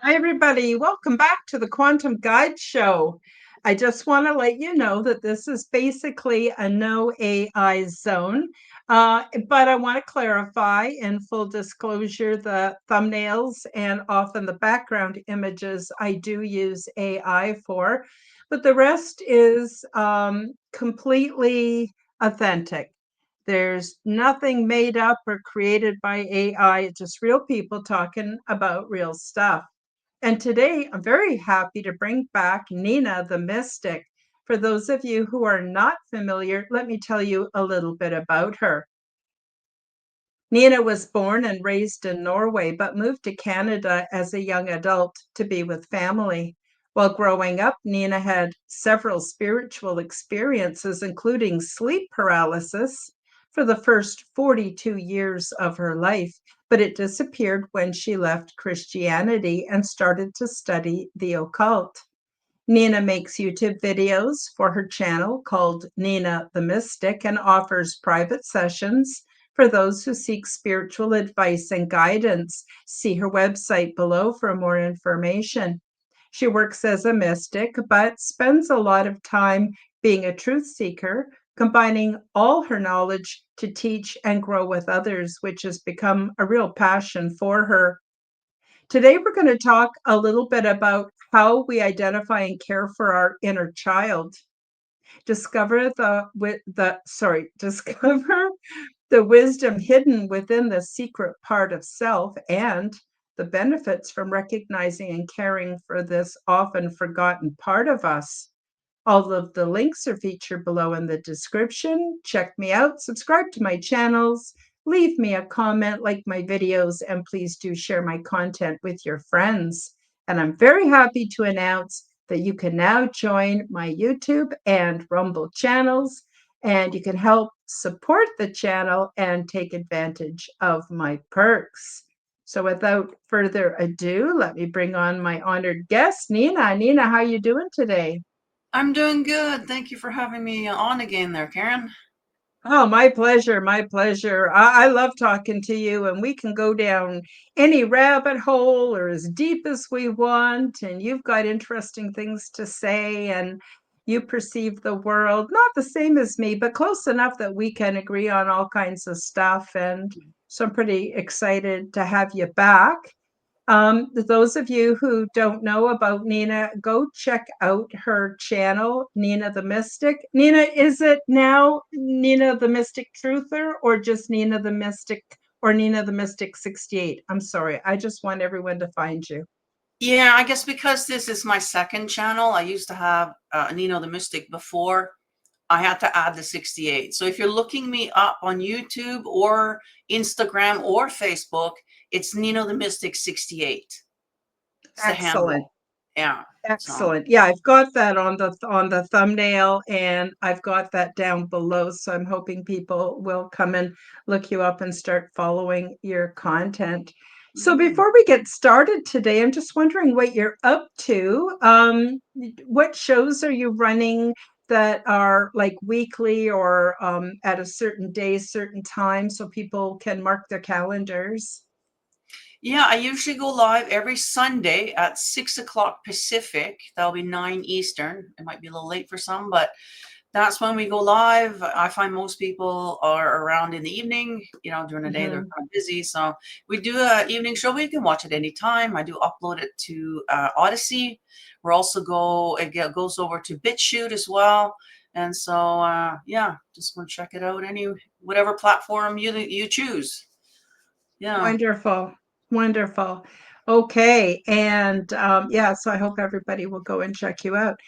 Hi, everybody. Welcome back to the Quantum Guide Show. I just want to let you know that this is basically a no AI zone, but I want to clarify in full disclosure the thumbnails and often the background images I do use AI for, but the rest is completely authentic. There's nothing made up or created by AI, it's just real people talking about real stuff. And today I'm very happy to bring back Nina the Mystic. For those of you who are not familiar, let me tell you a little bit about her. Nina was born and raised in Norway, but moved to Canada as a young adult to be with family. While growing up, Nina had several spiritual experiences, including sleep paralysis for the first 42 years of her life, but it disappeared when she left Christianity and started to study the occult. Nina makes YouTube videos for her channel called Nina the Mystic and offers private sessions for those who seek spiritual advice and guidance. See her website below for more information. She works as a mystic, but spends a lot of time being a truth seeker, combining all her knowledge to teach and grow with others, which has become a real passion for her. Today, we're going to talk a little bit about how we identify and care for our inner child. Discover discover the wisdom hidden within the secret part of self and the benefits from recognizing and caring for this often forgotten part of us. All of the links are featured below in the description. Check me out, subscribe to my channels, leave me a comment, like my videos, and please do share my content with your friends. And I'm very happy to announce that you can now join my YouTube and Rumble channels, and you can help support the channel and take advantage of my perks. So without further ado, let me bring on my honored guest, Nina. Nina, how are you doing today? I'm doing good. Thank you for having me on again there, Karen. Oh, my pleasure. My pleasure. I love talking to you, and we can go down any rabbit hole or as deep as we want. And you've got interesting things to say, and you perceive the world not the same as me, but close enough that we can agree on all kinds of stuff. And so I'm pretty excited to have you back. Those of you who don't know about Nina, go check out her channel, Nina the Mystic. Nina, is it now Nina the Mystic Truther or just Nina the Mystic or Nina the Mystic 68? I'm sorry. I just want everyone to find you. Yeah, I guess because this is my second channel, I used to have Nino the Mystic before. I had to add the 68. So if you're looking me up on YouTube or Instagram or Facebook, it's Nino the Mystic 68. It's the Excellent. handle. Yeah. So Excellent. Yeah, I've got that on the thumbnail and I've got that down below. So I'm hoping people will come and look you up and start following your content. So mm. before we get started today, I'm just wondering what you're up to. What shows are you running that are like weekly or at a certain day, certain time, so people can mark their calendars? Yeah, I usually go live every Sunday at 6 o'clock Pacific. That'll be 9 Eastern. It might be a little late for some, but that's when we go live. I find most people are around in the evening. During the day they're Mhm. kind of busy. So we do a evening show. You can watch it anytime. I do upload it to Odyssey. We're also goes over to BitChute as well. And so yeah, just want to check it out. Whatever platform you choose. Yeah. Wonderful. Wonderful. Okay. And yeah, so I hope everybody will go and check you out.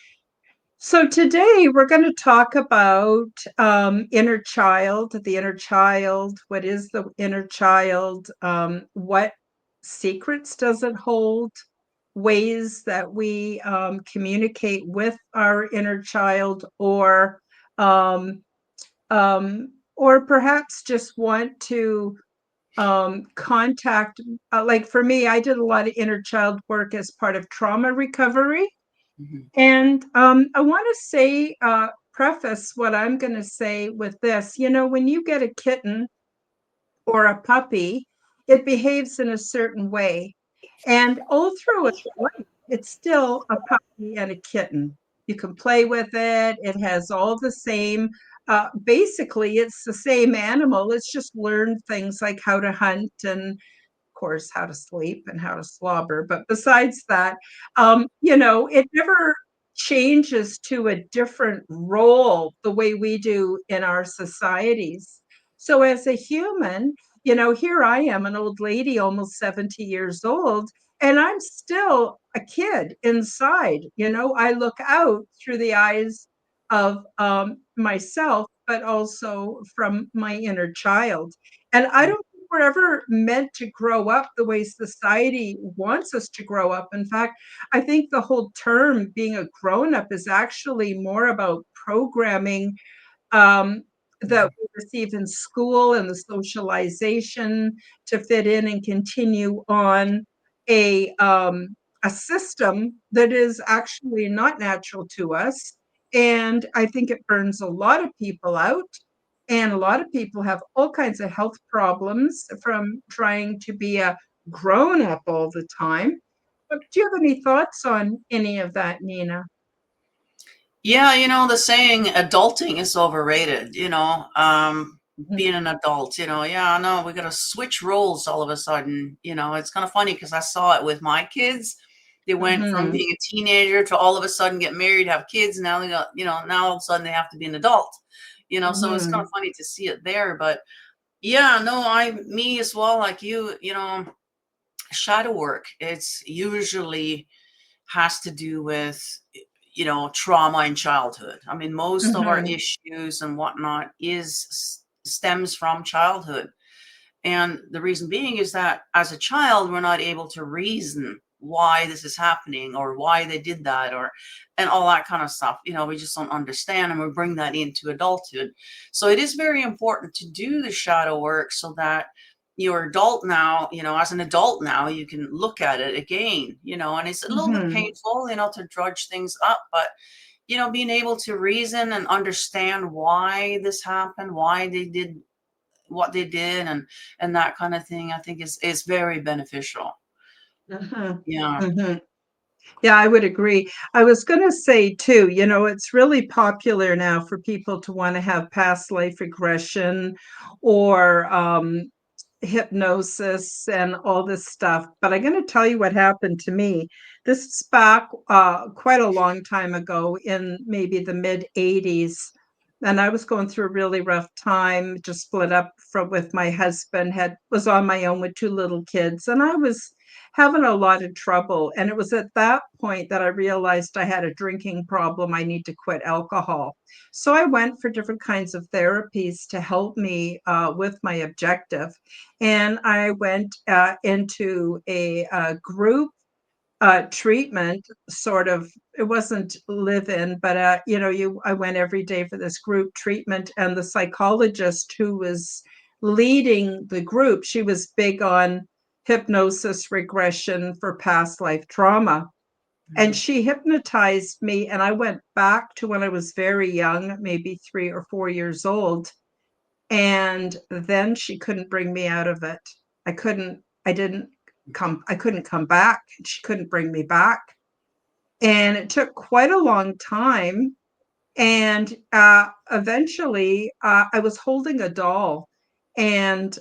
So today we're going to talk about inner child, the inner child. What is the inner child? What secrets does it hold? Ways that we communicate with our inner child, um, or perhaps just want to contact, like for me, I did a lot of inner child work as part of trauma recovery. Mhm. And I want to say, preface what I'm going to say with this. When you get a kitten or a puppy, it behaves in a certain way. And all through its life, it's still a puppy and a kitten. You can play with it. It has all the same, basically, it's the same animal. It's just learned things like how to hunt and course, how to sleep and how to slobber. But besides that, it never changes to a different role the way we do in our societies. So as a human, here I am, an old lady, almost 70 years old, and I'm still a kid inside. I look out through the eyes of myself, but also from my inner child. And I don't think we're ever meant to grow up the way society wants us to grow up. In fact, I think the whole term being a grown up is actually more about programming that we receive in school and the socialization to fit in and continue on a um, a system that is actually not natural to us. And I think it burns a lot of people out. And a lot of people have all kinds of health problems from trying to be a grown up all the time. But do you have any thoughts on any of that, Nina? Yeah, the saying adulting is overrated, Mhm. being an adult, yeah, no, we got to switch roles all of a sudden. It's kind of funny because I saw it with my kids. They went from Mhm. being a teenager to all of a sudden get married, have kids. Now they got, now all of a sudden they have to be an adult, so it's kind of Mhm. funny to see it there. But yeah, no, me as well, like you, shadow work, it's usually has to do with trauma in childhood. I mean, most of our Mhm. issues and whatnot is stems from childhood. And the reason being is that as a child, we're not able to reason why this is happening or why they did that or and all that kind of stuff. We just don't understand, and we bring that into adulthood. So it is very important to do the shadow work so that you're adult now, as an adult now, you can look at it again, and it's a little bit Mhm. painful, to drudge things up, but being able to reason and understand why this happened, why they did what they did, and that kind of thing, I think is very beneficial. Mhm. Yeah. Mhm. Yeah, I would agree. I was going to say too, it's really popular now for people to want to have past life regression or hypnosis and all this stuff. But I'm going to tell you what happened to me. This is back quite a long time ago in maybe the mid 80s. And I was going through a really rough time, just split up from with my husband, was on my own with two little kids, and I was having a lot of trouble. And it was at that point that I realized I had a drinking problem. I need to quit alcohol. So I went for different kinds of therapies to help me with my objective. And I went into a group treatment, sort of. It wasn't live in, but I went every day for this group treatment, and the psychologist who was leading the group, she was big on hypnosis regression for past life trauma. And Mhm. she hypnotized me, and I went back to when I was very young, maybe 3 or 4 years old, and then she couldn't bring me out of it. I couldn't come back. She couldn't bring me back. And it took quite a long time. And eventually, I was holding a doll. And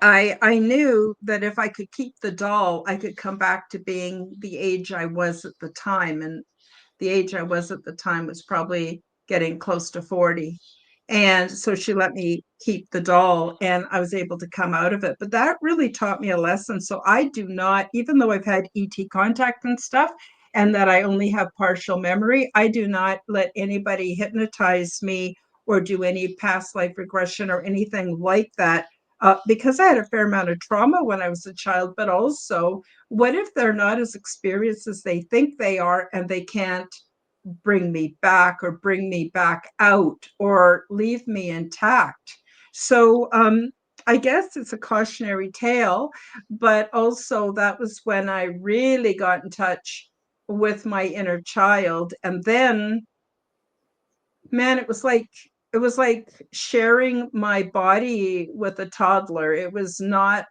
I knew that if I could keep the doll, I could come back to being the age I was at the time. And the age I was at the time was probably getting close to 40. And so she let me keep the doll and I was able to come out of it. But that really taught me a lesson. So I do not, even though I've had ET contact and stuff, and that I only have partial memory, I do not let anybody hypnotize me or do any past life regression or anything like that. Because I had a fair amount of trauma when I was a child, but also, what if they're not as experienced as they think they are and they can't bring me back or bring me back out or leave me intact? So I guess it's a cautionary tale, but also that was when I really got in touch with my inner child. And then, man, it was like sharing my body with a toddler. It was not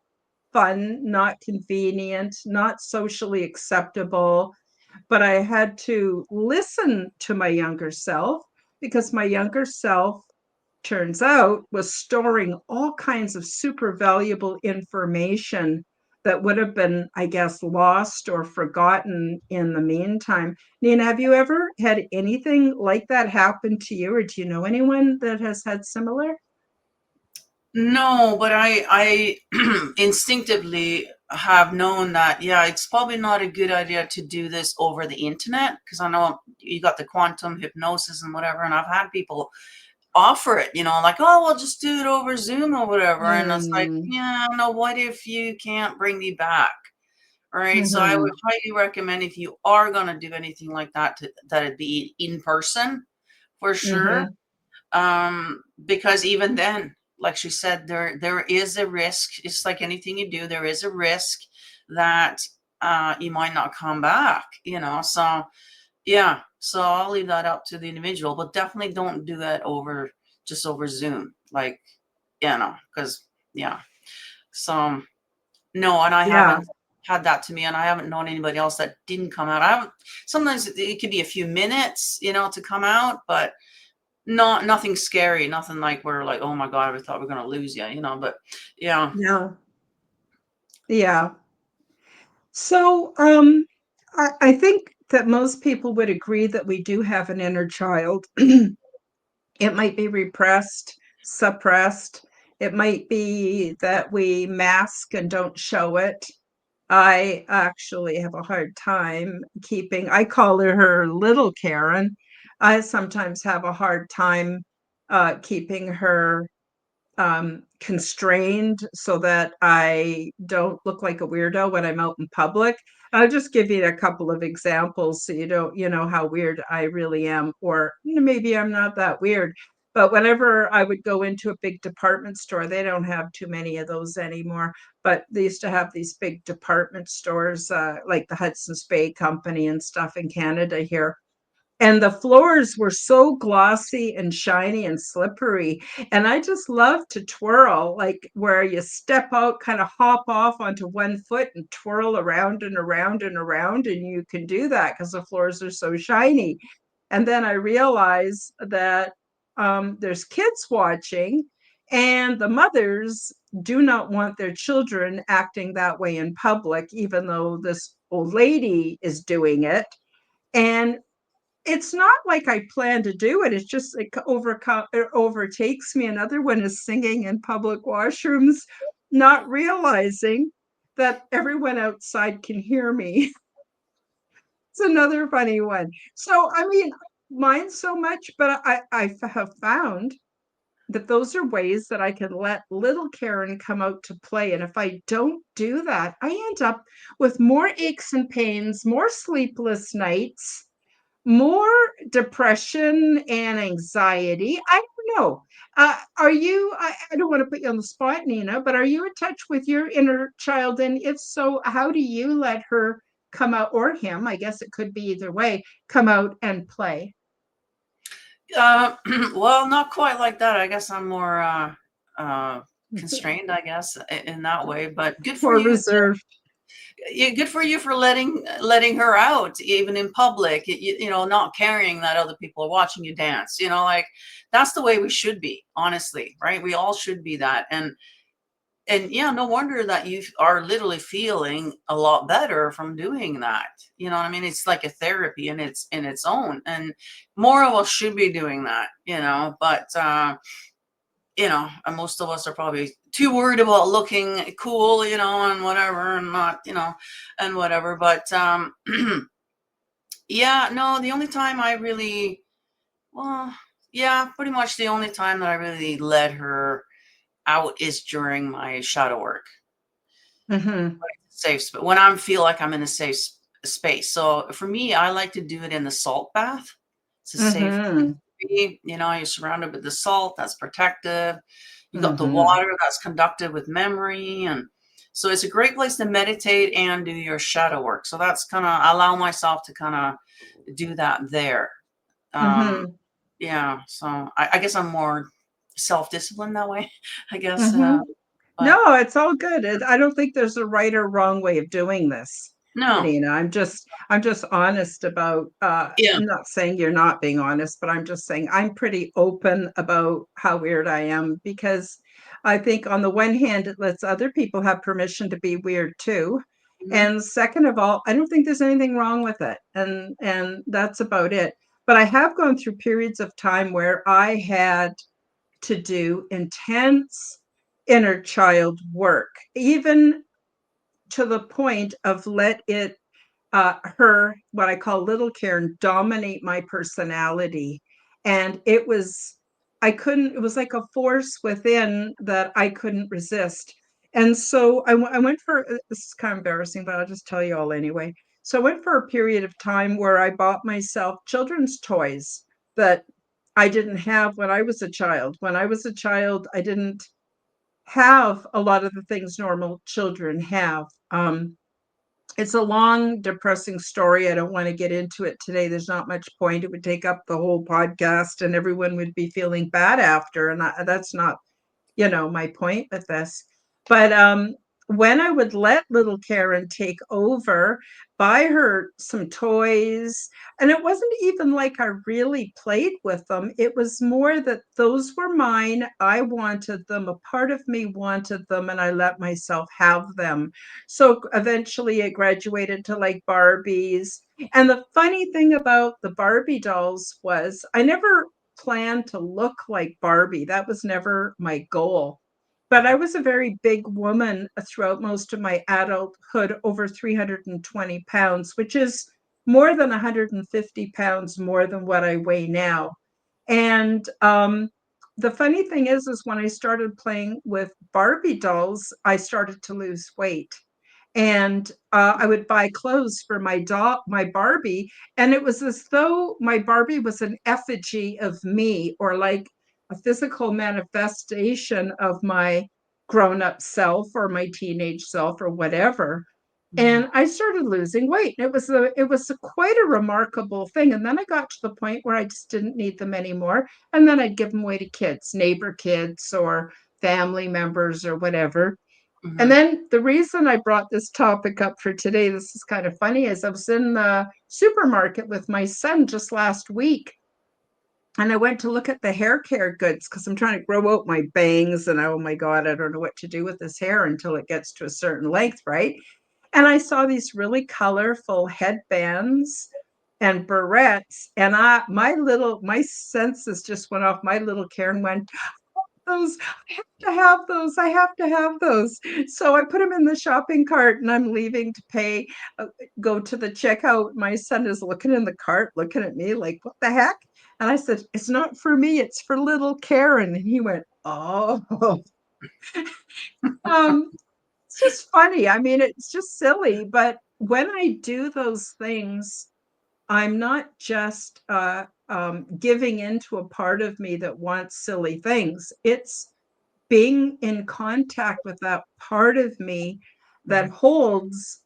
fun, not convenient, not socially acceptable, but I had to listen to my younger self because my younger self, turns out, was storing all kinds of super valuable information that would have been, I guess, lost or forgotten in the meantime. Nina, have you ever had anything like that happen to you, or do you know anyone that has had similar? No, but I instinctively have known that, yeah, it's probably not a good idea to do this over the internet, because I know you got the quantum hypnosis and whatever, and I've had people offer it, like, oh, we'll just do it over Zoom or whatever. And it's like, Mm, yeah, no, what if you can't bring me back? Right. So I would mhm, highly recommend, if you are going to do anything like that, that it be in person for sure. mhm. Because even then, like she said, there is a risk. It's like anything you do, there is a risk that you might not come back, so yeah, so I'll leave that up to the individual, but definitely don't do that just over Zoom, like, because yeah. So no, and I Yeah, haven't had that to me, and I haven't known anybody else that didn't come out. I haven't. Sometimes it could be a few minutes, to come out, but nothing scary, nothing like we're like, oh my god, we thought we were gonna lose you, But yeah. yeah, yeah. So, I think that most people would agree that we do have an inner child. It might be repressed, suppressed. It might be that we mask and don't show it. I actually have a hard time keeping, I call her little Karen. I sometimes have a hard time keeping her constrained so that I don't look like a weirdo when I'm out in public. I'll just give you a couple of examples so you know how weird I really am, or maybe I'm not that weird. But whenever I would go into a big department store, they don't have too many of those anymore. But they used to have these big department stores, like the Hudson's Bay Company and stuff in Canada here, and the floors were so glossy and shiny and slippery, and I just love to twirl, like where you step out, kind of hop off onto one foot and twirl around and around and around, and you can do that because the floors are so shiny. And then I realize that there's kids watching, and the mothers do not want their children acting that way in public, even though this old lady is doing it. And it's not like I plan to do it. It's just like it overtakes me. Another one is singing in public washrooms, not realizing that everyone outside can hear me. It's another funny one. So, I mean, mind so much, but I have found that those are ways that I can let little Karen come out to play. And if I don't do that, I end up with more aches and pains, more sleepless nights, more depression and anxiety. I don't know. Are you, I don't want to put you on the spot, Nina, but are you in touch with your inner child? And if so, how do you let her come out, or him? I guess it could be either way, come out and play. uh well, not quite like that. I guess I'm more uh constrained, I guess, in that way, but good for More you. reserved. Yeah, good for you for letting her out even in public. Not caring that other people are watching you dance. Like, that's the way we should be, honestly, right? We all should be that. And yeah, no wonder that you are literally feeling a lot better from doing that. You know what I mean? It's like a therapy in its own, and more of us should be doing that. But and most of us are probably too worried about looking cool, and whatever, and not, and whatever. But yeah, no, the only time I really, well, yeah, pretty much the only time that I really let her out is during my shadow work. Mm-hmm. Safe, but when I feel like I'm in a safe space. So for me, I like to do it in the salt bath. It's a safe place Mm-hmm. to be. You're surrounded with the salt that's protective. You got the Mm-hmm. water that's conductive with memory, and so it's a great place to meditate and do your shadow work. So that's kind of, I allow myself to kind of do that there. Um, Mm-hmm. yeah, so I guess I'm more self-disciplined that way. I guess. Mm-hmm. But No, it's all good. I don't think there's a right or wrong way of doing this, no, Nina. I'm just honest about yeah, I'm not saying you're not being honest, but I'm just saying I'm pretty open about how weird I am because I think on the one hand it lets other people have permission to be weird too. mhm, And second of all, I don't think there's anything wrong with it. And that's about it. But I have gone through periods of time where I had to do intense inner child work, even to the point of let it her, what I call little Karen, dominate my personality. And it was, I couldn't, it was like a force within that I couldn't resist. And so I went for, this is kind of embarrassing, but I'll just tell you all anyway. So I went for a period of time where I bought myself children's toys that I didn't have when I was a child. When I was a child, I didn't have a lot of the things normal children have. It's a long, depressing story. I don't want to get into it today. There's not much point. It would take up the whole podcast, and everyone would be feeling bad after. And that's not my point with this. But when I would let little Karen take over, buy her some toys, and it wasn't even like I really played with them. It was more that those were mine. I wanted them. A part of me wanted them, and I let myself have them. So eventually it graduated to like Barbies. And the funny thing about the Barbie dolls was I never planned to look like Barbie. That was never my goal. But I was a very big woman throughout most of my adulthood, over 320 pounds, which is more than 150 pounds more than what I weigh now. And the funny thing is when I started playing with Barbie dolls, I started to lose weight. And I would buy clothes for my Barbie, and it was as though my Barbie was an effigy of me, or like a physical manifestation of my grown-up self or my teenage self or whatever. mhm, And I started losing weight. It was quite a remarkable thing. And then I got to the point where I just didn't need them anymore. And then I'd give them away to kids, neighbor kids or family members or whatever. And mhm, then the reason I brought this topic up for today, this is kind of funny, is I was in the supermarket with my son just last week. And I went to look at the hair care goods because I'm trying to grow out my bangs. And oh my God, I don't know what to do with this hair until it gets to a certain length, right? And I saw these really colorful headbands and barrettes. And my senses just went off. My little Karen went, those. I have to have those. I have to have those. So I put them in the shopping cart and I'm leaving to pay, go to the checkout. My son is looking in the cart, looking at me like, what the heck? And I said, it's not for me, it's for little Karen. And he went, oh, um, it's just funny. I mean, it's just silly. But when I do those things, I'm not just giving into a part of me that wants silly things. It's being in contact with that part of me that mhm, holds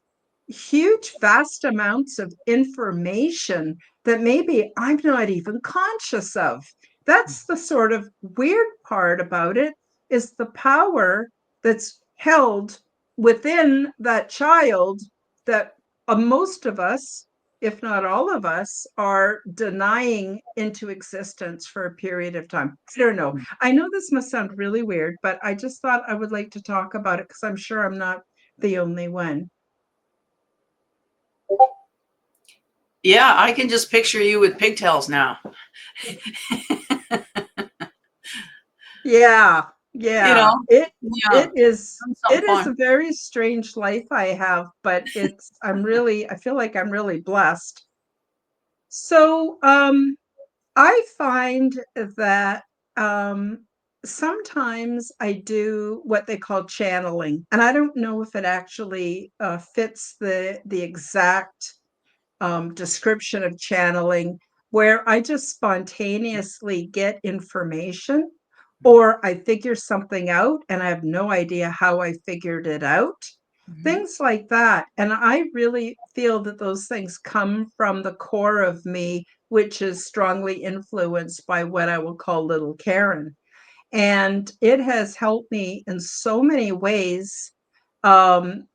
huge, vast amounts of information that maybe I'm not even conscious of. That's the sort of weird part about it, is the power that's held within that child that most of us, if not all of us, are denying into existence for a period of time. I don't know. mhm. I know this must sound really weird, but I just thought I would like to talk about it because I'm sure I'm not the only one. Yeah, I can just picture you with pigtails now. Yeah, You yeah. know, It yeah, it is doing it something is fun. a very strange life I have, but I feel like I'm really blessed. So, I find that sometimes I do what they call channeling, and I don't know if it actually fits the exact description of channeling, where I just spontaneously get information or I figure something out and I have no idea how I figured it out. Mhm, Things like that. And I really feel that those things come from the core of me, which is strongly influenced by what I will call little Karen. and it has helped me in so many ways. Um,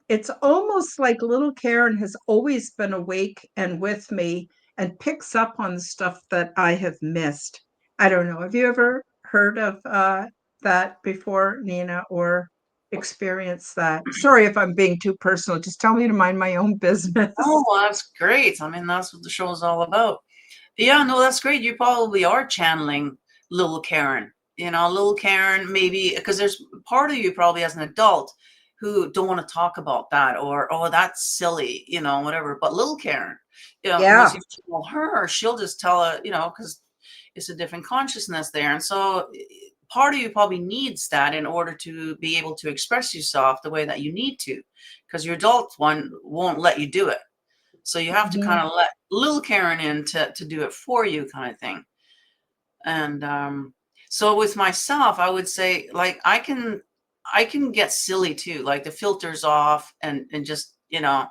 it's almost like little Karen has always been awake and with me and picks up on the stuff that I have missed. I don't know. Have you ever heard of that before, Nina, or experienced that? Sorry if I'm being too personal. Just tell me to mind my own Oh, business. well, that's great. I mean, that's what the show is all about. Yeah, no, that's great. You probably are channeling little Karen. You know, little Karen, maybe because there's part of you probably as an adult who don't want to talk about that, or oh, that's silly, you know, whatever. But little Karen, you know, once Yeah. you tell her, she'll just tell her, you know, because it's a different consciousness there. And so part of you probably needs that in order to be able to express yourself the way that you need to, because your adult one won't let you do it. So you have to kind Mhm. of let little Karen in to do it for you, kind of thing. And so with myself, I would say like I can get silly too, like the filters off and just, you know,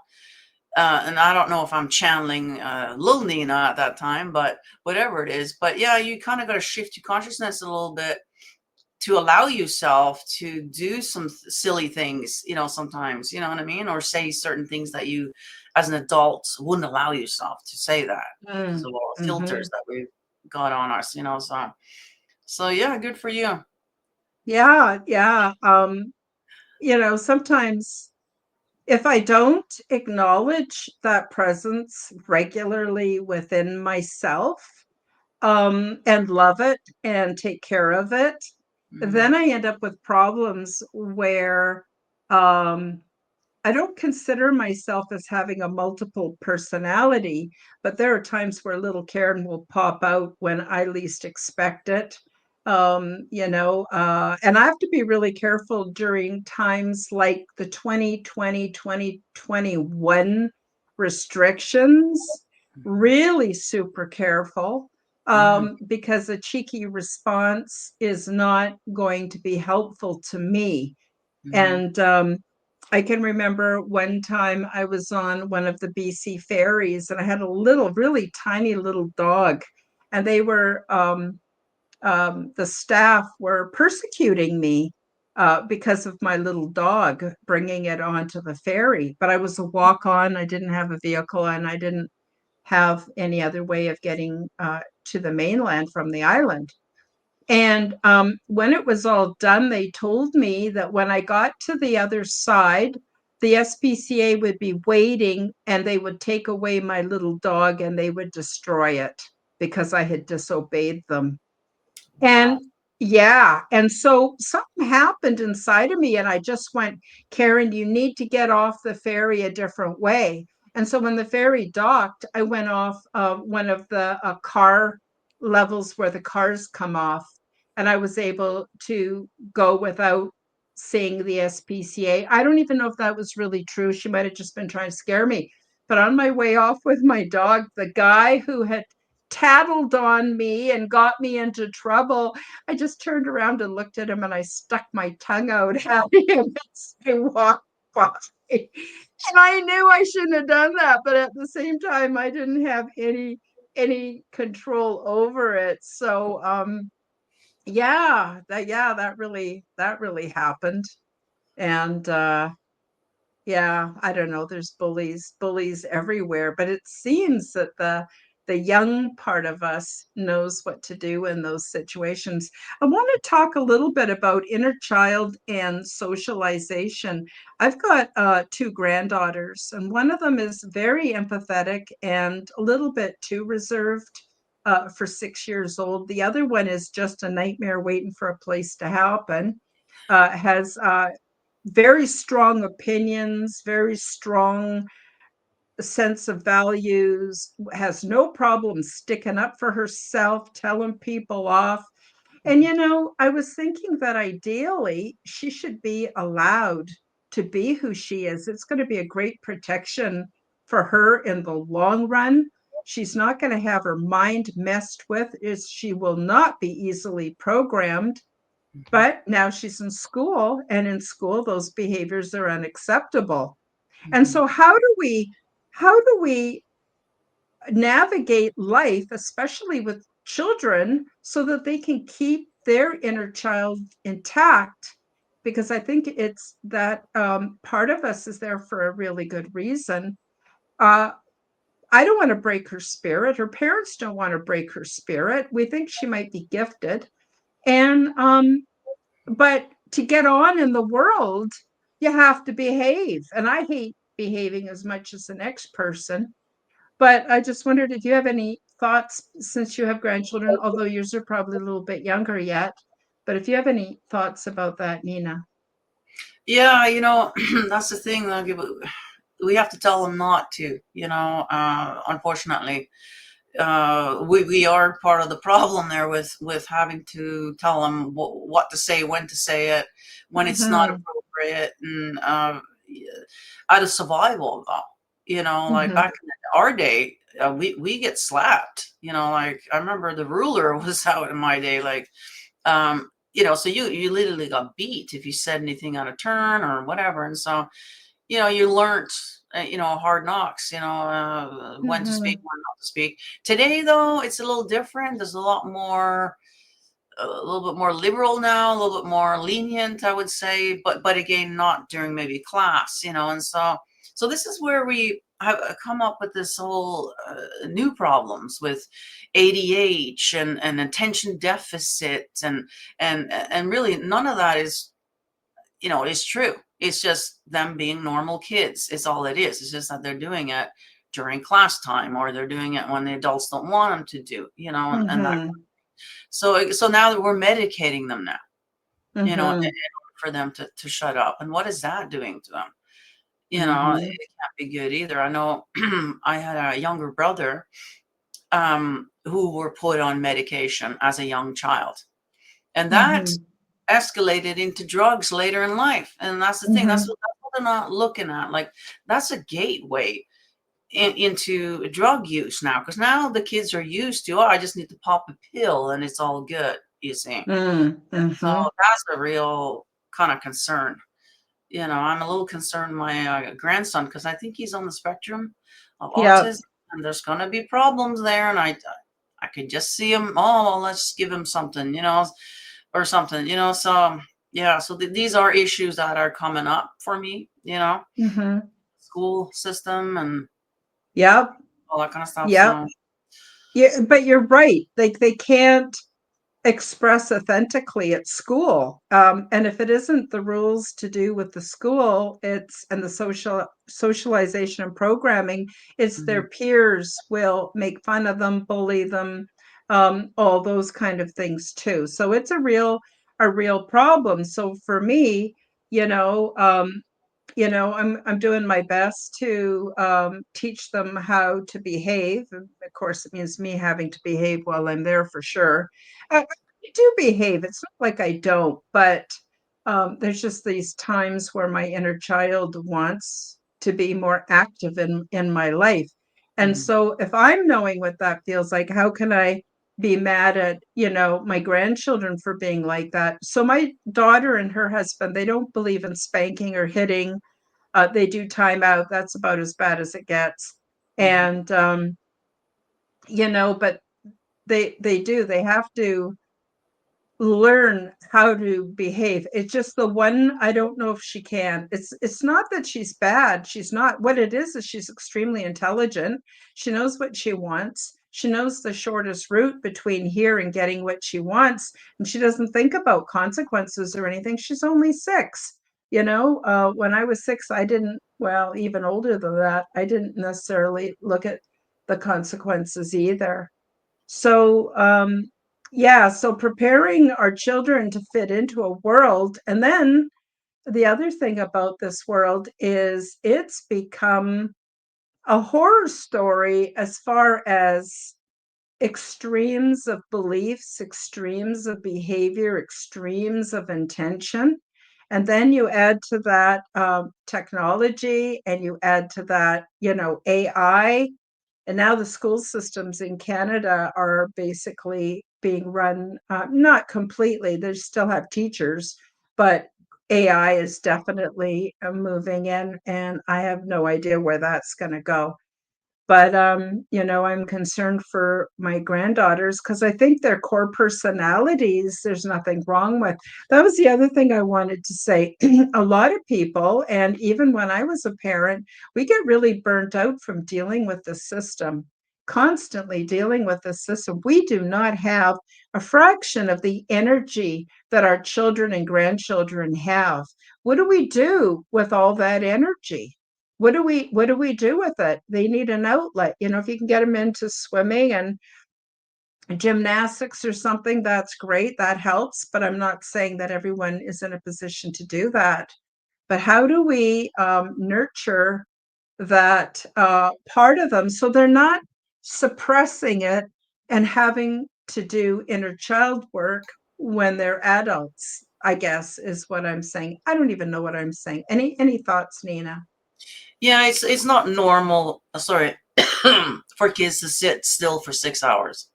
and I don't know if I'm channeling little Nina at that time, but whatever it is. But yeah, you kind of got to shift your consciousness a little bit to allow yourself to do some silly things, you know, sometimes, you know what I mean? Or say certain things that you, as an adult, wouldn't allow yourself to say that. So Mm. filters Mhm. that we've got on us, you know, so yeah, good for you. Yeah, yeah. Sometimes if I don't acknowledge that presence regularly within myself, and love it and take care of it, Mm-hmm. then I end up with problems where um, I don't consider myself as having a multiple personality, but there are times where little Karen will pop out when I least expect it. And I have to be really careful during times like the 2020, 2021 restrictions, Mm-hmm. really super careful, Mm-hmm. because a cheeky response is not going to be helpful to me. Mm-hmm. And I can remember one time I was on one of the BC ferries and I had a little, really tiny little dog, and the staff were persecuting me because of my little dog, bringing it onto the ferry. But I was a walk on, I didn't have a vehicle, and I didn't have any other way of getting to the mainland from the island. And when it was all done, they told me that when I got to the other side, the SPCA would be waiting and they would take away my little dog and they would destroy it because I had disobeyed them. Wow. And yeah, and so something happened inside of me, and I just went, Karen, you need to get off the ferry a different way. And so when the ferry docked, I went off one of the car levels where the cars come off, and I was able to go without seeing the SPCA. I don't even know if that was really true. She might have just been trying to scare me. But on my way off with my dog, the guy who had tattled on me and got me into trouble, I just turned around and looked at him and I stuck my tongue out at him as I walked by. And I knew I shouldn't have done that, but at the same time, I didn't have any control over it. So that really happened. And yeah, I don't know. There's bullies everywhere, but it seems that the young part of us knows what to do in those situations. I want to talk a little bit about inner child and socialization. I've got two granddaughters, and one of them is very empathetic and a little bit too reserved for 6 years old. The other one is just a nightmare waiting for a place to happen. Has very strong opinions, very strong sense of values, has no problem sticking up for herself, telling people off. And, I was thinking that ideally she should be allowed to be who she is. It's going to be a great protection for her in the long run. She's not going to have her mind messed with, is she will not be easily programmed, Mm-hmm. but now she's in school, and in school, those behaviors are unacceptable. And Mm-hmm. so, how do we navigate life, especially with children, so that they can keep their inner child intact, because I think it's that part of us is there for a really good reason. Uh, I don't want to break her spirit. Her parents don't want to break her spirit. We think she might be gifted. And but to get on in the world, you have to behave. And I hate behaving as much as the next person. But I just wondered if you have any thoughts since you have grandchildren, although yours are probably a little bit younger yet. But if you have any thoughts about that, Nina. Yeah, that's the thing. Like, we have to tell them not to. Unfortunately, we are part of the problem there with having to tell them what to say, when to say it, when it's not Mm-hmm. appropriate, and out of survival, though. Like Mm-hmm. back in our day, we get slapped. Like I remember the ruler was out in my day. Like, so you literally got beat if you said anything out of turn or whatever, and so you learned, hard knocks, when to speak, Mm-hmm. when not to speak. Today, though, it's a little different. There's a little bit more liberal now, a little bit more lenient, I would say, but again, not during maybe class, and so this is where we have come up with this whole new problems with ADH and attention deficit and really none of that is true. It's just them being normal kids. It's all it is. It's just that they're doing it during class time or they're doing it when the adults don't want them to do, and that. Mm-hmm. So now that we're medicating them now, in Mm-hmm. order for them to shut up. And what is that doing to them? It Mm-hmm. can't be good either. I know I had a younger brother who were put on medication as a young child. And that Mm-hmm. escalated into drugs later in life. And that's the thing. Mm-hmm. That's what they're not looking at. Like that's a gateway into drug use now, because now the kids are used to, oh, I just need to pop a pill and it's all good. You see, so Mm-hmm. that's a real kind of concern. I'm a little concerned my grandson because I think he's on the spectrum of Yep. autism, and there's going to be problems there. And I could just see him. Oh, well, let's give him something, or something, So yeah, so these are issues that are coming up for me, Mm-hmm. school system and Yep. all that kind of stuff. Yep. So Yeah, but you're right. Like they can't express authentically at school. And if it isn't the rules to do with the school, it's and the socialization and programming, it's mhm, their peers will make fun of them, bully them, all those kind of things too. So it's a real problem. So for me, you know, um, I'm doing my best to teach them how to behave. Of course, it means me having to behave while I'm there for sure. I do behave. It's not like I don't, but there's just these times where my inner child wants to be more active in my life. And mhm, so if I'm knowing what that feels like, how can I be mad at, my grandchildren for being like that? So my daughter and her husband, they don't believe in spanking or hitting. They do timeout. That's about as bad as it gets. mhm, And but they do. They have to learn how to behave. It's just the one I don't know if she can. It's not that she's bad. She's not. What it is she's extremely intelligent. She knows what she wants. She knows the shortest route between here and getting what she wants, and she doesn't think about consequences or anything. She's only 6. When I was 6, I didn't, well, even older than that, I didn't necessarily look at the consequences either. So, yeah, so preparing our children to fit into a world. And then the other thing about this world is it's become a horror story as far as extremes of beliefs, extremes of behavior, extremes of intention. And then you add to that technology, and you add to that, AI, and now the school systems in Canada are basically being run, not completely, they still have teachers, but AI is definitely moving in, and I have no idea where that's going to go. But I'm concerned for my granddaughters because I think their core personalities, there's nothing wrong with. That was the other thing I wanted to say. A lot of people, and even when I was a parent, we get really burnt out from dealing with the system, constantly dealing with the system. We do not have a fraction of the energy that our children and grandchildren have. What do we do with all that energy? What do we do with it? They need an outlet. If you can get them into swimming and gymnastics or something, that's great. That helps. But I'm not saying that everyone is in a position to do that. But how do we nurture that part of them so they're not suppressing it and having to do inner child work when they're adults? I guess is what I'm saying. I don't even know what I'm saying. Any thoughts, Nina? Yeah, it's not normal. Sorry, for kids to sit still for 6 hours.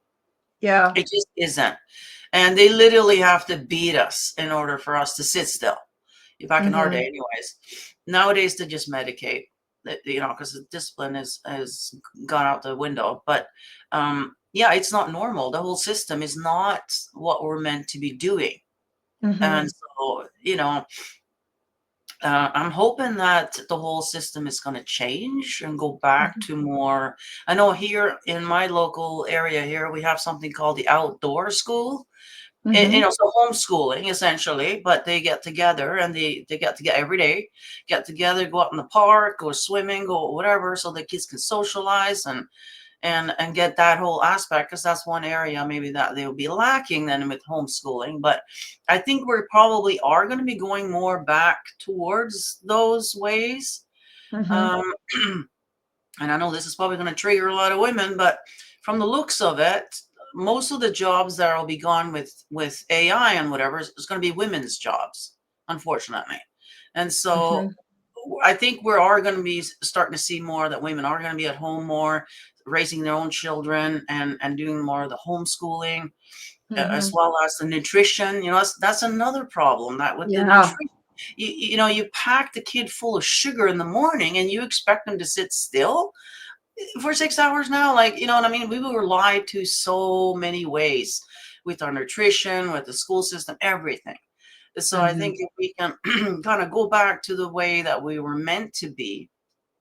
Yeah. It just isn't. And they literally have to beat us in order for us to sit still. Back in our day, Mhm. anyways. Nowadays, they just medicate, because the discipline is gone out the window. But yeah, it's not normal. The whole system is not what we're meant to be doing. And Mhm. so, I'm hoping that the whole system is going to change and go back Mhm. to more. I know here in my local area here, we have something called the outdoor school. Mhm. So homeschooling essentially, but they get together and they get together every day, get together, go out in the park, go swimming, go whatever, so the kids can socialize and get that whole aspect, because that's one area maybe that they'll be lacking then with homeschooling. But I think we probably are going to be going more back towards those ways. Mhm. um, and I know this is probably going to trigger a lot of women, but from the looks of it, most of the jobs that will be gone with AI and whatever is going to be women's jobs, unfortunately. And so Mhm. I think we are going to be starting to see more that women are going to be at home more, raising their own children and doing more of the homeschooling, as Mhm. well as the nutrition. That's another problem, that with the Yeah. nutrition, you pack the kid full of sugar in the morning and you expect them to sit still for 6 hours now. Like, you know what I mean? We were lied to so many ways with our nutrition, with the school system, everything. So I think Mhm. if we can kind of go back to the way that we were meant to be,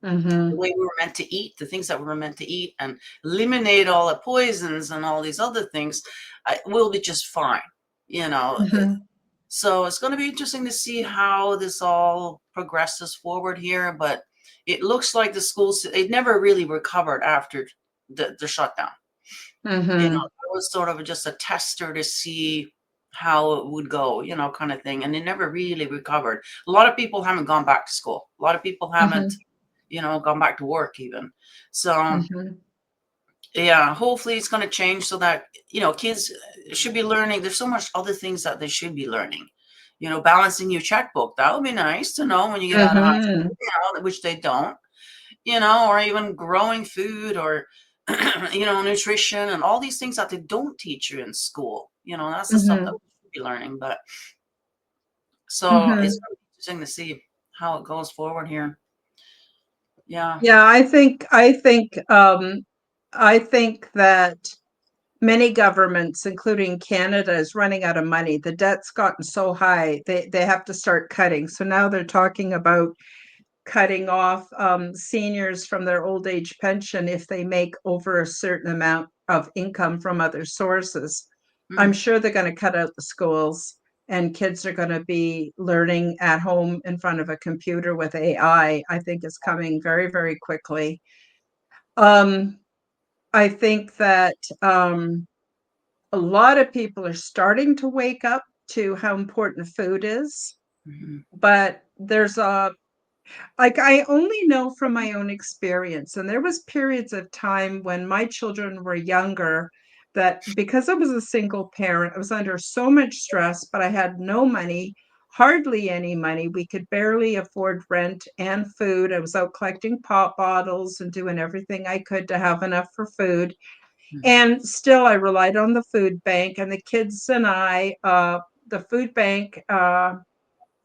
the Mhm. way we were meant to eat, the things that we were meant to eat, and eliminate all the poisons and all these other things, we'll be just fine. You know, Mhm. so it's going to be interesting to see how this all progresses forward here. But it looks like the schools, it never really recovered after the shutdown. Mhm. It was sort of just a tester to see how it would go, kind of thing. And it never really recovered. A lot of people haven't gone back to school. A lot of people haven't, Mhm. gone back to work even. So Mhm. yeah, hopefully it's going to change so that, kids should be learning. There's so much other things that they should be learning. Balancing your checkbook. That would be nice to know when you get out of high school, Mhm. which they don't, or even growing food or, nutrition and all these things that they don't teach you in school. That's the stuff that Mhm. we should be learning. But so it's Mhm. really interesting to see how it goes forward here. Yeah. Yeah, I think that many governments, including Canada, is running out of money. The debt's gotten so high, they have to start cutting. So now they're talking about cutting off seniors from their old age pension if they make over a certain amount of income from other sources. I'm Mm, sure they're going to cut out the schools and kids are going to be learning at home in front of a computer with AI. I think it's coming very, very quickly. Um, I think that a lot of people are starting to wake up to how important food is, mhm, but there's a like I only know from my own experience, and there was periods of time when my children were younger that because I was a single parent, I was under so much stress, but I had no money, hardly any money. We could barely afford rent and food. I was out collecting pop bottles and doing everything I could to have enough for food. mhm, And still, I relied on the food bank, and the kids and the food bank,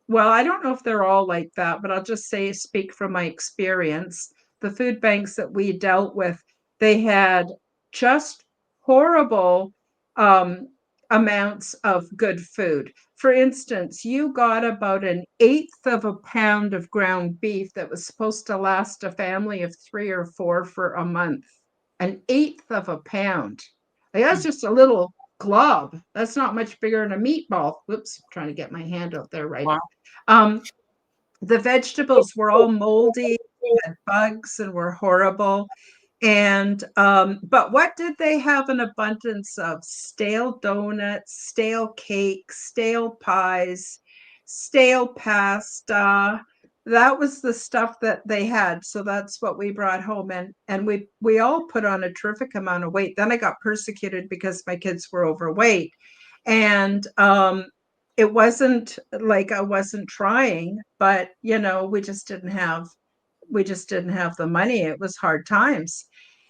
well, I don't know if they're all like that, but I'll just say, speak from my experience. the food banks that we dealt with, they had just horrible um, amounts of good food. For instance, you got about an eighth of a pound of ground beef that was supposed to last a family of 3 or 4 for a month. An eighth of a pound. Like, that's just a little glob. That's not much bigger than a meatball. Whoops, I'm trying to get my hand out there right. Wow. Um, the vegetables were all moldy, had bugs, and were horrible. And but what did they have an abundance of? Stale donuts, stale cakes, stale pies, stale pasta. That was the stuff that they had. So that's what we brought home, and we all put on a terrific amount of weight. Then I got persecuted because my kids were overweight. And it wasn't like I wasn't trying, but we just didn't have the money. It was hard times.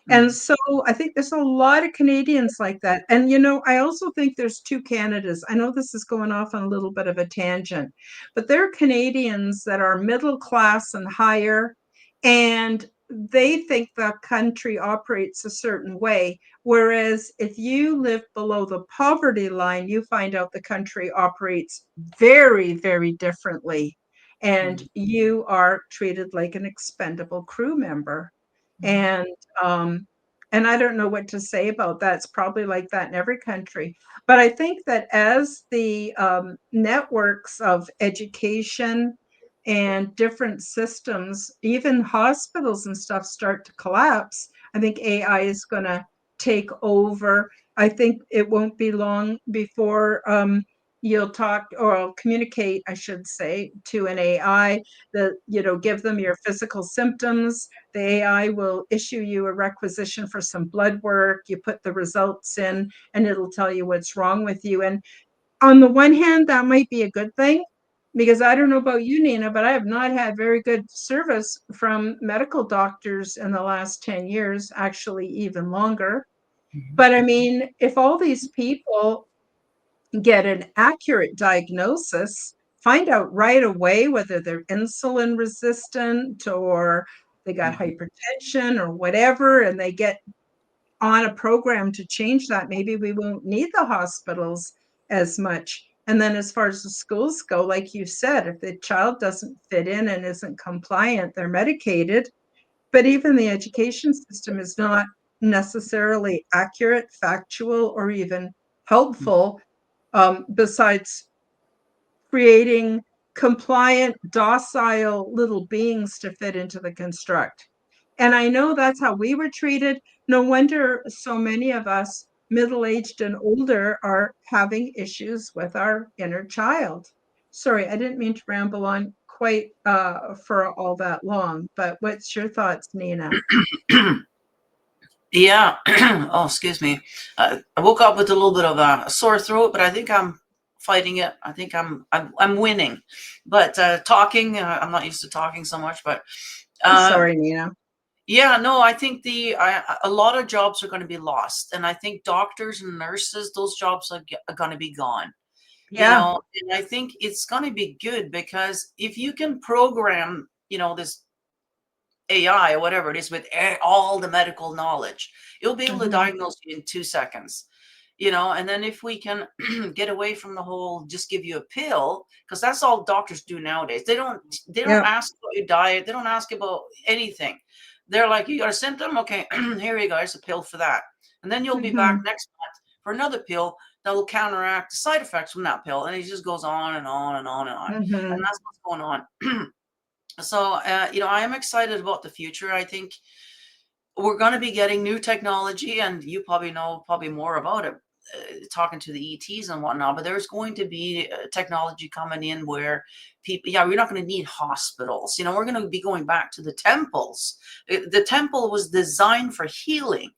And Mm, so I think there's a lot of Canadians like that. And, I also think there's two Canadas. I know this is going off on a little bit of a tangent, but there are Canadians that are middle class and higher, and they think the country operates a certain way. Whereas if you live below the poverty line, you find out the country operates very, very differently. And mm, you are treated like an expendable crew member. mm, And um, and I don't know what to say about that. It's probably like that in every country. But I think that as the networks of education and different systems, even hospitals and stuff, start to collapse, I think AI is going to take over. I think it won't be long before you'll talk or communicate, I should say, to an AI that, give them your physical symptoms. The AI will issue you a requisition for some blood work. You put the results in, and it'll tell you what's wrong with you. And on the one hand, that might be a good thing, because I don't know about you, Nina, but I have not had very good service from medical doctors in the last 10 years, actually, even longer. mhm, But I mean, if all these people get an accurate diagnosis, find out right away whether they're insulin resistant or they got mhm, hypertension or whatever, and they get on a program to change that, maybe we won't need the hospitals as much. And then as far as the schools go, like you said, if the child doesn't fit in and isn't compliant, they're medicated. But even the education system is not necessarily accurate, factual, or even mm. helpful, besides creating compliant, docile little beings to fit into the construct. And I know that's how we were treated. No wonder so many of us, middle aged and older, are having issues with our inner child. Sorry, I didn't mean to ramble on quite for all that long, but what's your thoughts, Nina? Yeah. Oh, excuse me. I woke up with a little bit of a sore throat, but I think I'm fighting it. I think I'm winning. But talking, I'm not used to talking so much. But I'm uh, sorry, Nina. yeah, no, I think a lot of jobs are going to be lost, and I think doctors and nurses, those jobs are going to be gone. Yeah. And I think it's going to be good because if you can program, this AI or whatever it is with all the medical knowledge, it'll be able to Hmm. diagnose you in 2 seconds. And then if we can get away from the whole just give you a pill, because that's all doctors do nowadays. They don't Yeah. ask about your diet, they don't ask about anything. They're like, you got a symptom, okay, here you go, here's a pill for that. And then you'll be back Hmm. next month for another pill that will counteract the side effects from that pill. And it just goes on and on and on and on. And Hmm. that's what's going on. So, I am excited about the future. I think we're going to be getting new technology, and you probably know probably more about it, talking to the ETs and whatnot. But there's going to be technology coming in where people, yeah, we're not going to need hospitals. We're going to be going back to the temples. The temple was designed for healing.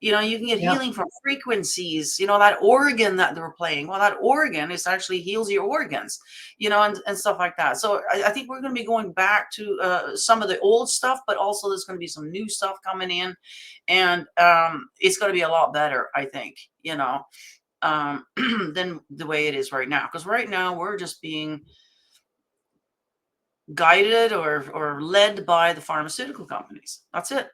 You can get Yeah. healing from frequencies, that organ that they're playing. Well, that organ is actually heals your organs, and stuff like that. So I think we're going to be going back to some of the old stuff, but also there's going to be some new stuff coming in. And it's going to be a lot better, I think, than the way it is right now. Because right now we're just being guided or led by the pharmaceutical companies. That's it.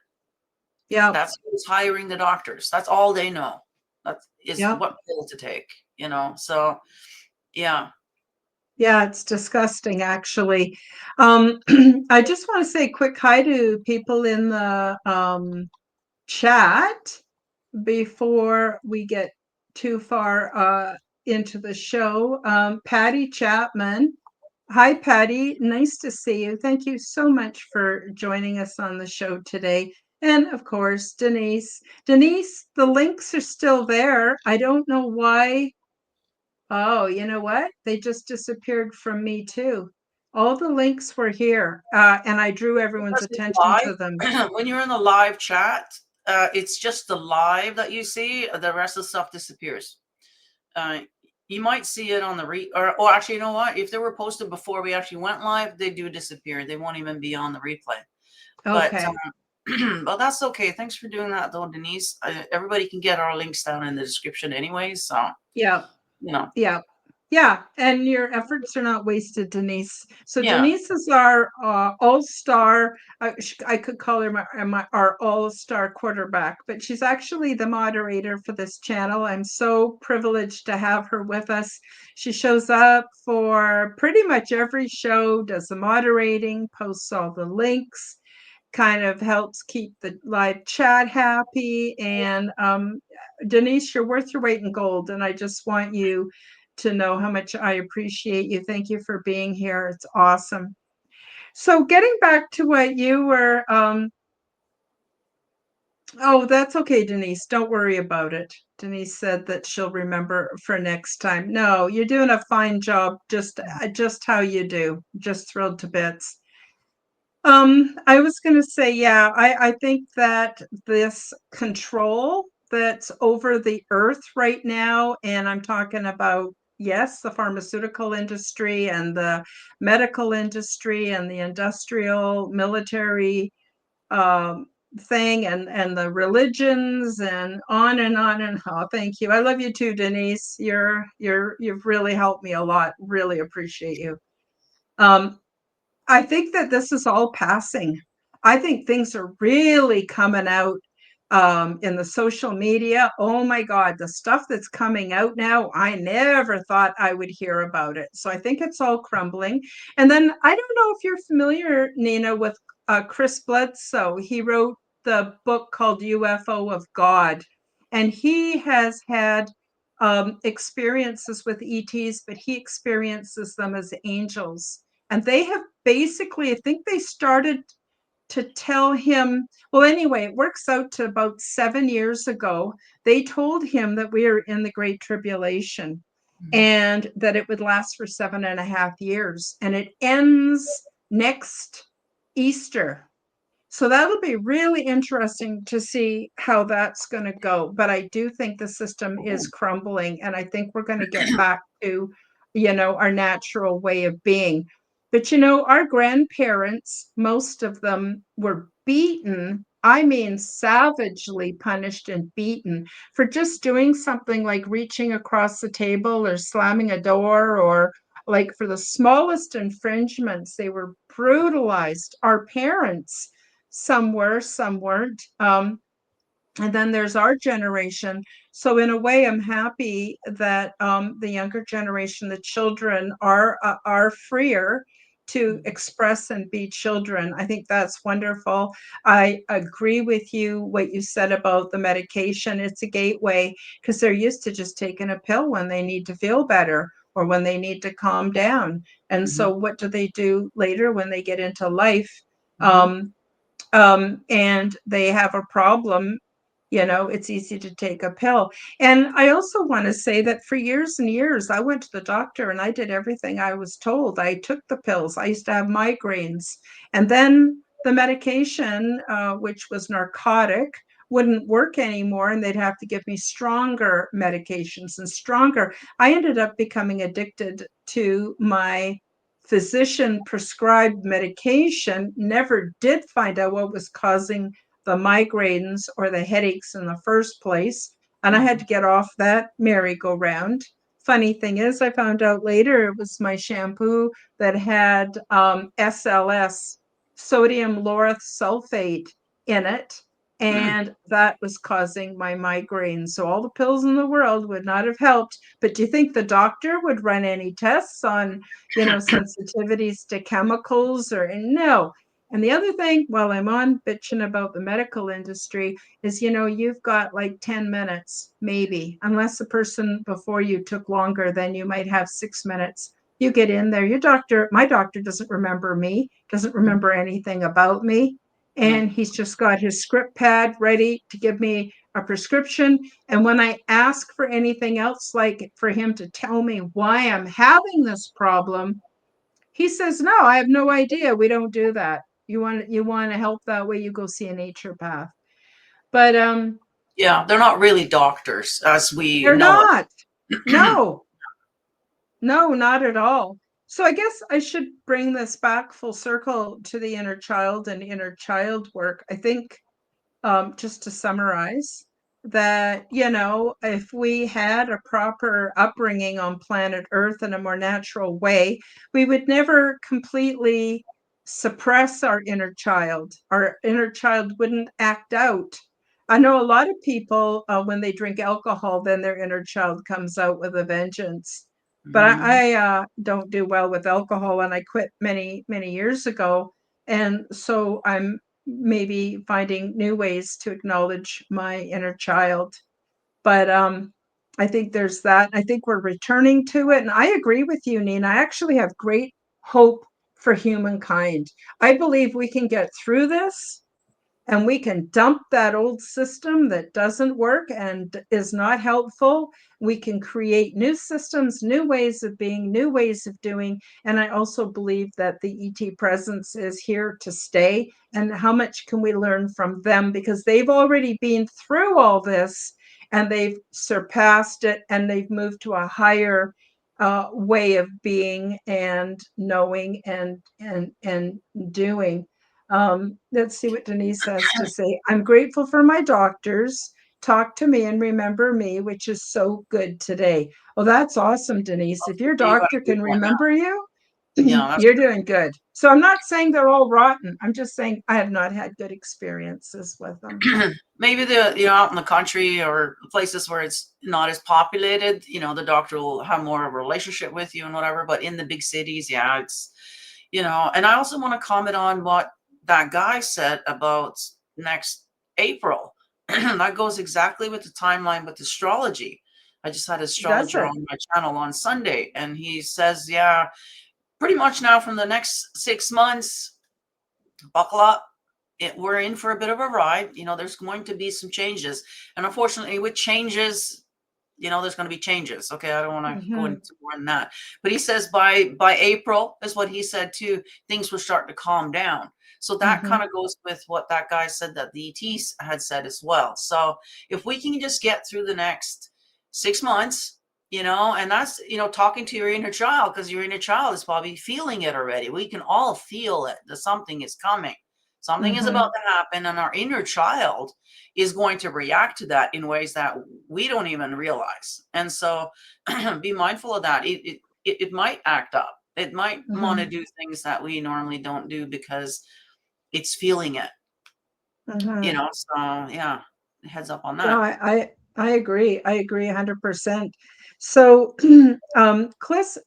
Yeah. That's who's hiring the doctors. That's all they know. That is Yeah. what pill to take, you know. So yeah. Yeah, it's disgusting, actually. Um, I just want to say a quick hi to people in the chat before we get too far into the show. Patty Chapman. Hi, Patty. Nice to see you. Thank you so much for joining us on the show today. And of course, Denise. Denise, the links are still there. I don't know why. Oh, you know what? They just disappeared from me too. All the links were here, and I drew everyone's Because it's attention to them. live. When you're in the live chat, it's just the live that you see. The rest of the stuff disappears. Uh, you might see it on the or actually, you know what? If they were posted before we actually went live, they do disappear. They won't even be on the replay. But Okay. well, that's okay. Thanks for doing that, though, Denise. Everybody can get our links down in the description, anyways. So Yeah. you know, Yeah. Yeah, and your efforts are not wasted, Denise. So yeah. Denise is our all-star. I could call her our all-star quarterback, but she's actually the moderator for this channel. I'm so privileged to have her with us. She shows up for pretty much every show, does the moderating, posts all the links, kind of helps keep the live chat happy. And Denise, you're worth your weight in gold. And I just want you to know how much I appreciate you. Thank you for being here. It's awesome. So, getting back to what you were, oh, that's okay, Denise. Don't worry about it. Denise said that she'll remember for next time. No, you're doing a fine job. Just how you do. Just thrilled to bits. I was going to say, yeah, I think that this control that's over the earth right now, and I'm talking about, yes, the pharmaceutical industry and the medical industry and the industrial military um, thing and the religions and on and on and on. Thank you. I love you too, Denise. You've really helped me a lot. Really appreciate you. Um, I think that this is all passing. I think things are really coming out in the social media. Oh my God, the stuff that's coming out now, I never thought I would hear about it. So I think it's all crumbling. And then I don't know if you're familiar, Nina, with Chris Bledsoe. He wrote the book called UFO of God. And he has had experiences with ETs, but he experiences them as angels. And they have basically, I think they started to tell him, well, anyway, it works out to about 7 years ago. They told him that we are in the Great Tribulation Mhm. and that it would last for 7.5 years. And it ends next Easter. So that'll be really interesting to see how that's going to go. But I do think the system is crumbling, and I think we're going to get back to, our natural way of being. But our grandparents, most of them were beaten. I mean, savagely punished and beaten for just doing something like reaching across the table or slamming a door, or like for the smallest infringements, they were brutalized. Our parents, some were, some weren't. And then there's our generation. So in a way, I'm happy that the younger generation, the children, are freer to express and be children. I think that's wonderful. I agree with you what you said about the medication. It's a gateway because they're used to just taking a pill when they need to feel better or when they need to calm down. And Mhm. so what do they do later when they get into life? Mhm. Um, and they have a problem, it's easy to take a pill. And I also want to say that for years and years, I went to the doctor and I did everything I was told. I took the pills. I used to have migraines. And then the medication, which was narcotic, wouldn't work anymore. And they'd have to give me stronger medications and stronger. I ended up becoming addicted to my physician prescribed medication, never did find out what was causing the migraines or the headaches in the first place. And I had Mhm. to get off that merry-go-round. funny thing is, I found out later it was my shampoo that had SLS, sodium lauryl sulfate, in it. Mm. And that was causing my migraines. So all the pills in the world would not have helped. But do you think the doctor would run any tests on, sensitivities to chemicals or no? And the other thing, while I'm on bitching about the medical industry, is you've got like 10 minutes maybe, unless the person before you took longer, then you might have 6 minutes. You get in there, my doctor doesn't remember me, doesn't remember anything about me, Yeah. and he's just got his script pad ready to give me a prescription. And when I ask for anything else, like for him to tell me why I'm having this problem, he says, no, I have no idea, we don't do that. You want to help that way, you go see a naturopath. But Yeah, they're not really doctors as we they're know not. it. No, no, not at all. So I guess I should bring this back full circle to the inner child and inner child work. I think, just to summarize, that, if we had a proper upbringing on planet Earth in a more natural way, we would never completely suppress our inner child. Our inner child wouldn't act out. I know a lot of people, when they drink alcohol, then their inner child comes out with a vengeance. But Mhm. I don't do well with alcohol, and I quit many, many years ago. And so I'm maybe finding new ways to acknowledge my inner child. But I think there's that. I think we're returning to it. And I agree with you, Nina. I actually have great hope for humankind. I believe we can get through this and we can dump that old system that doesn't work and is not helpful. We can create new systems, new ways of being, new ways of doing. And I also believe that the ET presence is here to stay. And how much can we learn from them? Because they've already been through all this and they've surpassed it and they've moved to a higher way of being and knowing and doing. Let's see what Denise has to say. I'm grateful for my doctors. Talk to me and remember me, which is so good today. Well, that's awesome, Denise. If your You got doctor a good can one now. remember you, Yeah, that's you're doing good. So I'm not saying they're all rotten. I'm just saying I have not had good experiences with them. maybe out in the country or places where it's not as populated, the doctor will have more of a relationship with you and whatever. But in the big cities, yeah, it's And I also want to comment on what that guy said about next April. That goes exactly with the timeline with astrology. I just had an Does astrologer it? on my channel on Sunday, and he says, yeah, pretty much now from the next 6 months, buckle up. We're in for a bit of a ride. There's going to be some changes. And unfortunately, with changes, there's going to be changes. Okay, I don't want to go Mm-hmm. into more than that. But he says by April is what he said too. Things will start to calm down. So that Mm-hmm. kind of goes with what that guy said that the ETs had said as well. So if we can just get through the next 6 months, and that's talking to your inner child, because your inner child is probably feeling it already. We can all feel it that something is coming. Something is Mm-hmm. about to happen, and our inner child is going to react to that in ways that we don't even realize. And so be mindful of that. It might act up. It might want to Mm-hmm. do things that we normally don't do because it's feeling it, Mm-hmm. So yeah, heads up on No, that. I agree. I agree 100%. So, Chris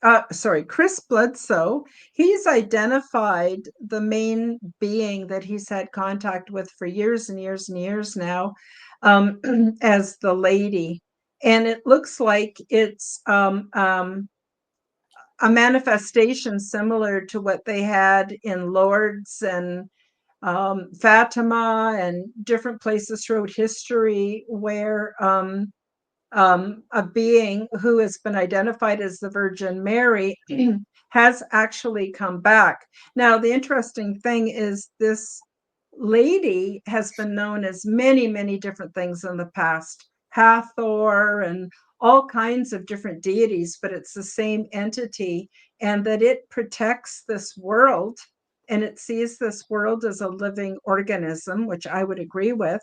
Bledsoe, he's identified the main being that he's had contact with for years and years and years now, as the lady. And it looks like it's a manifestation similar to what they had in Lourdes and Fatima and different places throughout history where a being who has been identified as the Virgin Mary has actually come back. Now, the interesting thing is this lady has been known as many, many different things in the past, Hathor and all kinds of different deities, but it's the same entity, and that it protects this world and it sees this world as a living organism, which I would agree with,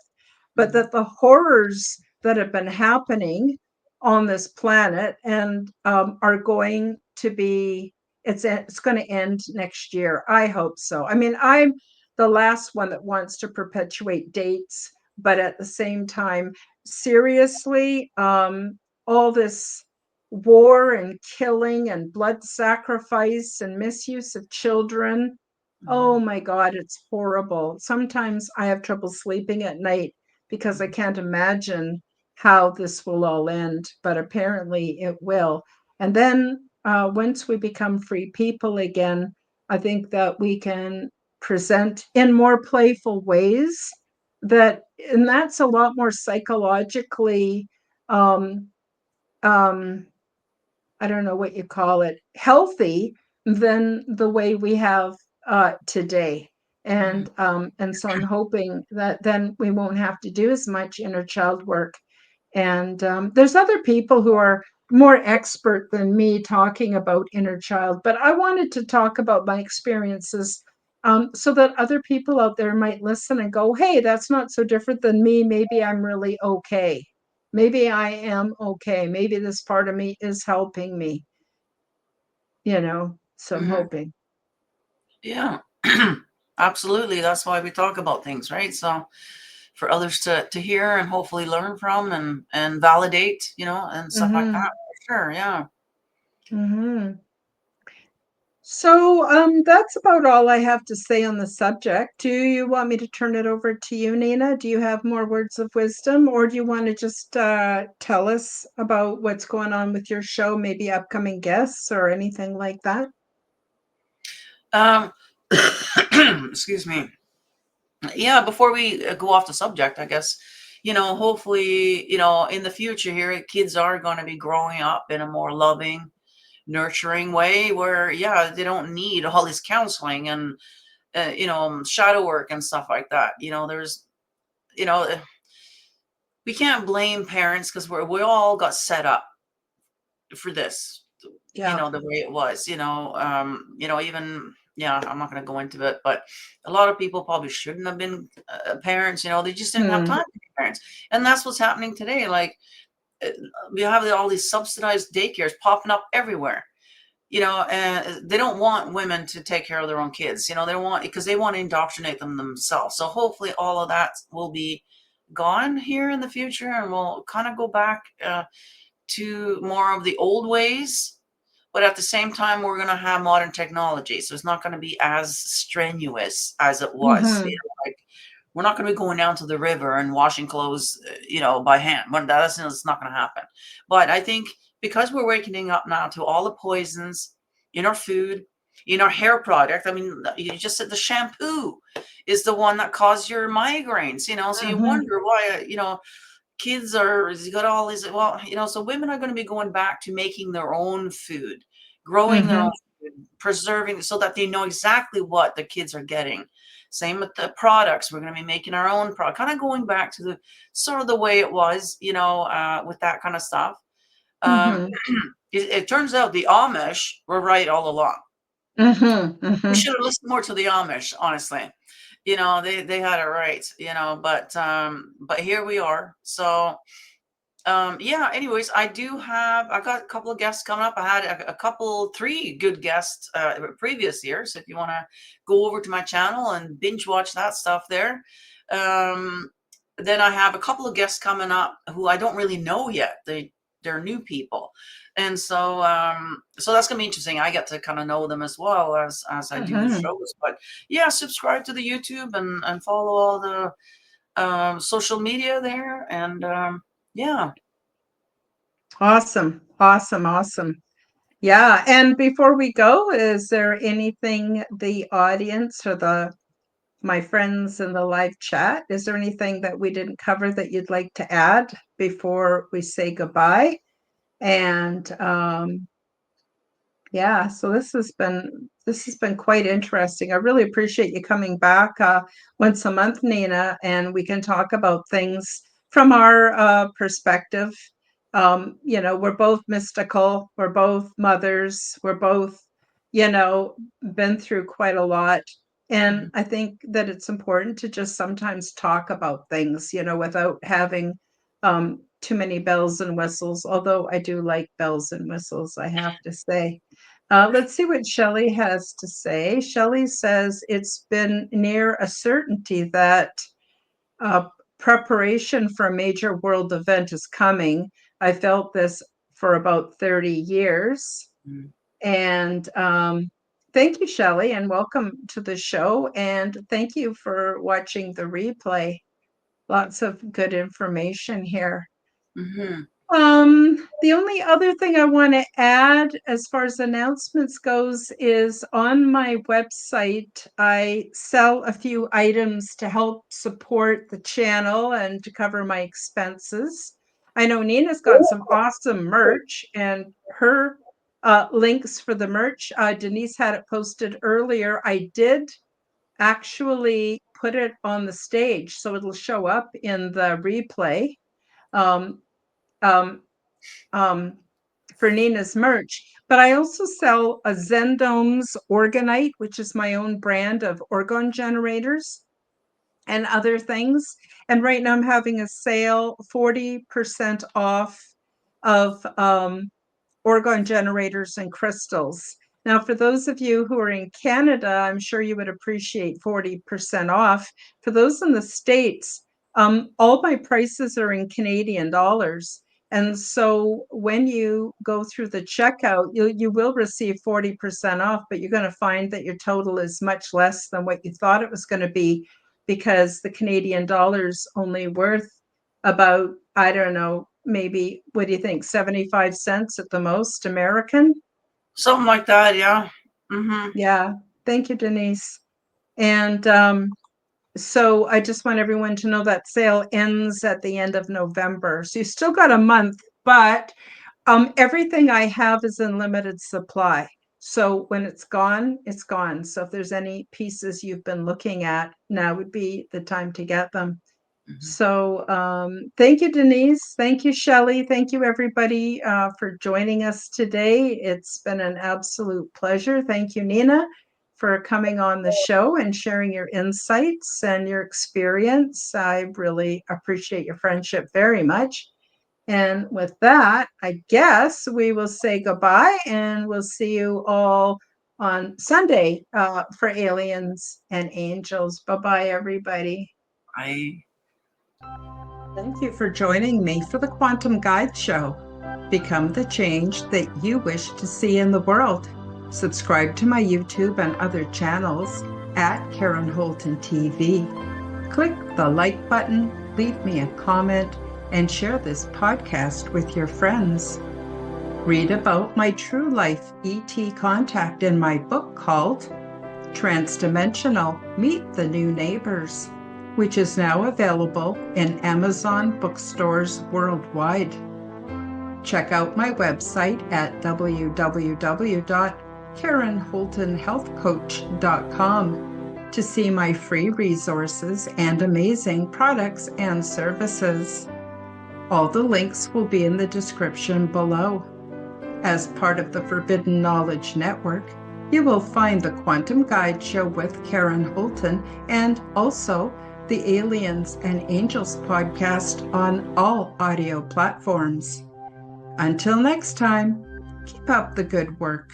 but Mhm. that the horrors that have been happening on this planet and are going to be, it's going to end next year. I hope so. I mean, I'm the last one that wants to perpetuate dates, but at the same time, seriously, all this war and killing and blood sacrifice and misuse of children. Oh Mhm, my God, it's horrible. Sometimes I have trouble sleeping at night because I mhm, can't imagine how this will all end, but apparently it will. And then once we become free people again, I think that we can present in more playful ways that, and that's a lot more psychologically um, um, I don't know what you call it, healthy than the way we have today. mhm, And so I'm hoping that then we won't have to do as much inner child work. And there's other people who are more expert than me talking about inner child, but I wanted to talk about my experiences so that other people out there might listen and go, hey, that's not so different than me. Maybe I'm really okay. Maybe I am okay. Maybe this part of me is helping me, so I'm mhm. hoping. Yeah. Absolutely. That's why we talk about things, right? So for others to hear and hopefully learn from and validate, and stuff like that. Mm-hmm. For sure. Yeah. Mm-hmm. So that's about all I have to say on the subject. Do you want me to turn it over to you, Nina? Do you have more words of wisdom, or do you want to just tell us about what's going on with your show, maybe upcoming guests or anything like that? Um, excuse me. Yeah, before we go off the subject, I guess, hopefully, in the future here, kids are going to be growing up in a more loving, nurturing way where, yeah, they don't need all this counseling and, shadow work and stuff like that. You know, eh, we can't blame parents because we all got set up for this, Yeah. the way it was, even, yeah, I'm not going to go into it, but a lot of people probably shouldn't have been parents, they just didn't have Hmm. time to be parents. And that's what's happening today. Like, uh, we have all these subsidized daycares popping up everywhere, and they don't want women to take care of their own kids, they don't want, because they want to indoctrinate them themselves. So hopefully all of that will be gone here in the future, and we'll kind of go back to more of the old ways, but at the same time we're going to have modern technology, so it's not going to be as strenuous as it was, Hmm. like we're not going to be going down to the river and washing clothes, by hand. When that's not going to happen. But I think because we're waking up now to all the poisons in our food, in our hair product. I mean, you just said the shampoo is the one that caused your migraines, so you Hmm. wonder why, kids are, you got all these, well, so women are going to be going back to making their own food, growing their own Hmm. food, preserving, so that they know exactly what the kids are getting. Same with the products, we're going to be making our own product, kind of going back to the sort of the way it was, with that kind of stuff. um, Hmm. it turns out the Amish were right all along. Hmm. We Hmm. should have listened more to the Amish, honestly. They had it right, but here we are. So yeah, anyways, I got a couple of guests coming up. I had three good guests previous years. So if you want to go over to my channel and binge watch that stuff there. Um, then I have a couple of guests coming up who I don't really know yet. They're new people. And so that's gonna be interesting. I get to kind of know them as well as I do the Hmm. shows. But yeah, subscribe to the YouTube and follow all the social media there. And yeah. Awesome. Awesome. Awesome. Yeah. And before we go, is there anything the audience or my friends in the live chat, is there anything that we didn't cover that you'd like to add before we say goodbye? And yeah, so this has been quite interesting. I really appreciate you coming back once a month, Nina, and we can talk about things from our perspective. We're both mystical, we're both mothers, we're both, you know, been through quite a lot. And Mhm. I think that it's important to just sometimes talk about things, without having too many bells and whistles, although I do like bells and whistles, I have to say. Let's see what Shelley has to say. Shelley says it's been near a certainty that preparation for a major world event is coming. I felt this for about 30 years. Mm. And thank you, Shelley, and welcome to the show. And thank you for watching the replay. Lots of good information here. Mm-hmm. The only other thing I want to add as far as announcements goes is on my website, I sell a few items to help support the channel and to cover my expenses. I know Nina's got some awesome merch, and her links for the merch, Denise had it posted earlier. I did actually put it on the stage, so it'll show up in the replay. Um, um, for Nina's merch, but I also sell a Zendome's Orgonite, which is my own brand of orgone generators and other things. And right now I'm having a sale, 40% off of orgone generators and crystals. Now, for those of you who are in Canada, I'm sure you would appreciate 40% off. For those in the States, all my prices are in Canadian dollars. And so when you go through the checkout, you will receive 40% off, but you're going to find that your total is much less than what you thought it was going to be, because the Canadian dollar's only worth about, I don't know, maybe, what do you think, 75 cents at the most American? Something like that, yeah. Mm-hmm. Yeah. Thank you, Denise. And so I just want everyone to know that sale ends at the end of November. So you still got a month, but everything I have is in limited supply. So when it's gone, it's gone. So if there's any pieces you've been looking at, now would be the time to get them. Mm-hmm. So thank you, Denise. Thank you, Shelley. Thank you, everybody, for joining us today. It's been an absolute pleasure. Thank you, Nina, for coming on the show and sharing your insights and your experience. I really appreciate your friendship very much. And with that, I guess we will say goodbye, and we'll see you all on Sunday for Aliens and Angels. Bye-bye, everybody. Thank you for joining me for the Quantum Guide Show. Become the change that you wish to see in the world. Subscribe to my YouTube and other channels at Karen Holton TV. Click the like button, leave me a comment, and share this podcast with your friends. Read about my true life ET contact in my book called Transdimensional: Meet the New Neighbors, which is now available in Amazon bookstores worldwide. Check out my website at www.KarenHoltonHealthCoach.com to see my free resources and amazing products and services. All the links will be in the description below. As part of the Forbidden Knowledge Network, you will find the Quantum Guide Show with Karen Holton and also the Aliens and Angels podcast on all audio platforms. Until next time, keep up the good work.